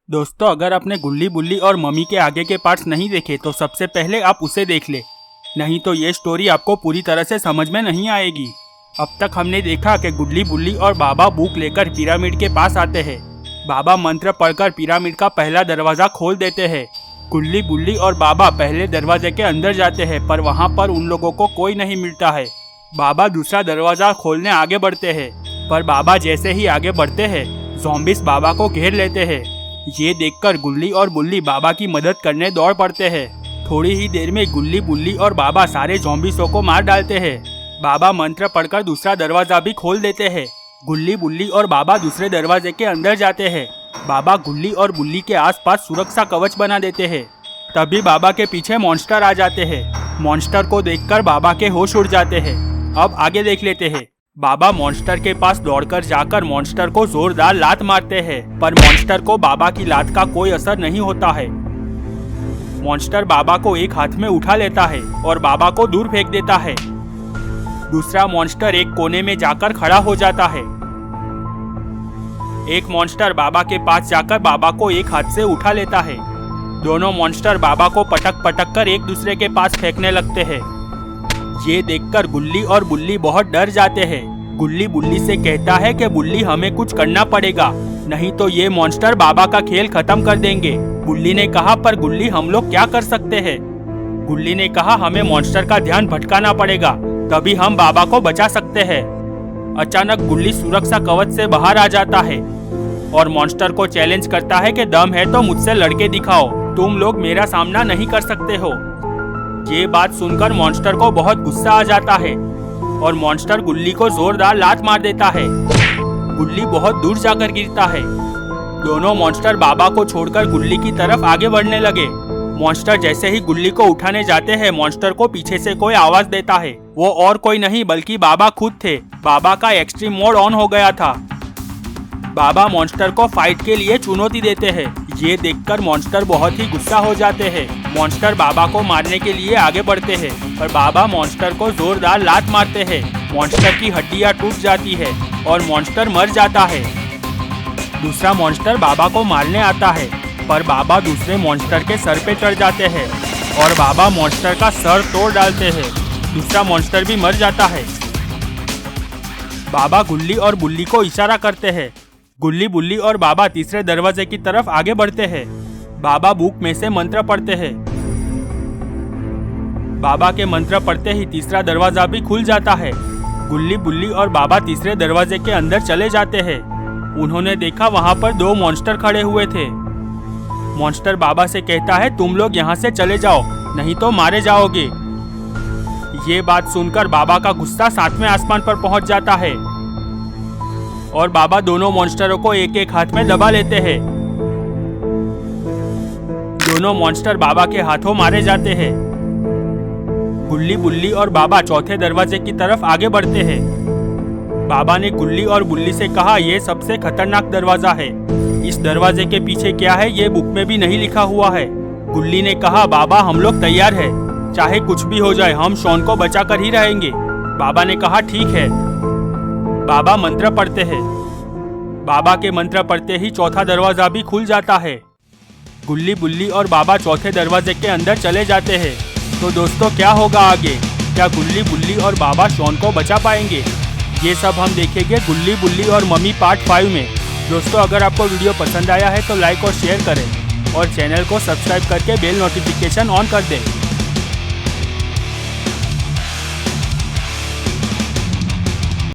दोस्तों, अगर आपने गुल्ली बुल्ली और मम्मी के आगे के पार्ट्स नहीं देखे तो सबसे पहले आप उसे देख ले, नहीं तो ये स्टोरी आपको पूरी तरह से समझ में नहीं आएगी। अब तक हमने देखा कि गुल्ली बुल्ली और बाबा बुक लेकर पिरामिड के पास आते हैं। बाबा मंत्र पढ़कर पिरामिड का पहला दरवाजा खोल देते हैं। गुल्ली बुल्ली और बाबा पहले दरवाजे के अंदर जाते हैं, पर वहाँ पर उन लोगों को कोई नहीं मिलता है। बाबा दूसरा दरवाजा खोलने आगे बढ़ते हैं, पर बाबा जैसे ही आगे बढ़ते हैं ज़ॉम्बीज़ बाबा को घेर लेते हैं। ये देखकर गुल्ली और बुल्ली बाबा की मदद करने दौड़ पड़ते हैं। थोड़ी ही देर में गुल्ली बुल्ली और बाबा सारे ज़ॉम्बीज़ों को मार डालते हैं। बाबा मंत्र पढ़कर दूसरा दरवाजा भी खोल देते हैं। गुल्ली बुल्ली और बाबा दूसरे दरवाजे के अंदर जाते हैं। बाबा गुल्ली और बुल्ली के आसपास सुरक्षा कवच बना देते हैं। तभी बाबा के पीछे मॉन्स्टर आ जाते हैं। मॉन्स्टर को देखकर बाबा के होश उड़ जाते हैं। अब आगे देख लेते हैं। बाबा मॉन्स्टर के पास दौड़कर जाकर मॉन्स्टर को जोरदार लात मारते हैं, पर मॉन्स्टर को बाबा की लात का कोई असर नहीं होता है। मॉन्स्टर बाबा को एक हाथ में उठा लेता है और बाबा को दूर फेंक देता है। दूसरा मॉन्स्टर एक कोने में जाकर खड़ा हो जाता है। एक मॉन्स्टर बाबा के पास जाकर बाबा को एक हाथ से उठा लेता है। दोनों मॉन्स्टर बाबा को पटक पटक कर एक दूसरे के पास फेंकने लगते हैं। ये देखकर गुल्ली और बुल्ली बहुत डर जाते हैं। गुल्ली बुल्ली से कहता है कि बुल्ली हमें कुछ करना पड़ेगा, नहीं तो ये मॉन्स्टर बाबा का खेल खत्म कर देंगे। बुल्ली ने कहा, पर गुल्ली हम लोग क्या कर सकते हैं? गुल्ली ने कहा, हमें मॉन्स्टर का ध्यान भटकाना पड़ेगा, तभी हम बाबा को बचा सकते हैं। अचानक गुल्ली सुरक्षा कवच से बाहर आ जाता है और मॉन्स्टर को चैलेंज करता है कि दम है तो मुझसे लड़के दिखाओ, तुम लोग मेरा सामना नहीं कर सकते हो। ये बात सुनकर मॉन्स्टर को बहुत गुस्सा आ जाता है और मॉन्स्टर गुल्ली को जोरदार लात मार देता है। गुल्ली बहुत दूर जाकर गिरता है। दोनों मॉन्स्टर बाबा को छोड़कर गुल्ली की तरफ आगे बढ़ने लगे। मॉन्स्टर जैसे ही गुल्ली को उठाने जाते हैं, मॉन्स्टर को पीछे से कोई आवाज देता है। वो और कोई नहीं बल्कि बाबा खुद थे। बाबा का एक्सट्रीम मोड ऑन हो गया था। बाबा मॉन्स्टर को फाइट के लिए चुनौती देते हैं। ये देखकर मॉन्स्टर बहुत ही गुस्सा हो जाते हैं। मॉन्स्टर बाबा को मारने के लिए आगे बढ़ते हैं, पर बाबा मॉन्स्टर को जोरदार लात मारते हैं। मॉन्स्टर की हड्डियां टूट जाती है और मॉन्स्टर मर जाता है। दूसरा मॉन्स्टर बाबा को मारने आता है, पर बाबा दूसरे मॉन्स्टर के सर पे चढ़ जाते हैं और बाबा मॉन्स्टर का सर तोड़ डालते हैं। दूसरा मॉन्स्टर भी मर जाता है। बाबा गुल्ली और बुल्ली को इशारा करते हैं। गुल्ली बुल्ली और बाबा तीसरे दरवाजे की तरफ आगे बढ़ते हैं। बाबा बुक में से मंत्र पढ़ते हैं। बाबा के मंत्र पढ़ते ही तीसरा दरवाजा भी खुल जाता है। गुल्ली बुल्ली और बाबा तीसरे दरवाजे के अंदर चले जाते हैं। उन्होंने देखा वहां पर दो मॉन्स्टर खड़े हुए थे। मॉन्स्टर बाबा से कहता है, तुम लोग यहाँ से चले जाओ, नहीं तो मारे जाओगे। ये बात सुनकर बाबा का गुस्सा सातवें आसमान पर पहुंच जाता है और बाबा दोनों मॉन्स्टरों को एक एक हाथ में दबा लेते हैं। दोनों मॉन्स्टर बाबा के हाथों मारे जाते हैं। गुल्ली बुल्ली और बाबा चौथे दरवाजे की तरफ आगे बढ़ते हैं। बाबा ने गुल्ली और बुल्ली से कहा, यह सबसे खतरनाक दरवाजा है। इस दरवाजे के पीछे क्या है ये बुक में भी नहीं लिखा हुआ है। गुल्ली ने कहा, बाबा हम लोग तैयार है, चाहे कुछ भी हो जाए हम शॉन को बचा कर ही रहेंगे। बाबा ने कहा, ठीक है। बाबा मंत्र पढ़ते हैं। बाबा के मंत्र पढ़ते ही चौथा दरवाजा भी खुल जाता है। गुल्ली बुल्ली और बाबा चौथे दरवाजे के अंदर चले जाते हैं। तो दोस्तों, क्या होगा आगे? क्या गुल्ली बुल्ली और बाबा शॉन को बचा पाएंगे? ये सब हम देखेंगे गुल्ली बुल्ली और मम्मी पार्ट 5 में। दोस्तों, अगर आपको वीडियो पसंद आया है तो लाइक और शेयर करें और चैनल को सब्सक्राइब करके बेल नोटिफिकेशन ऑन कर दें।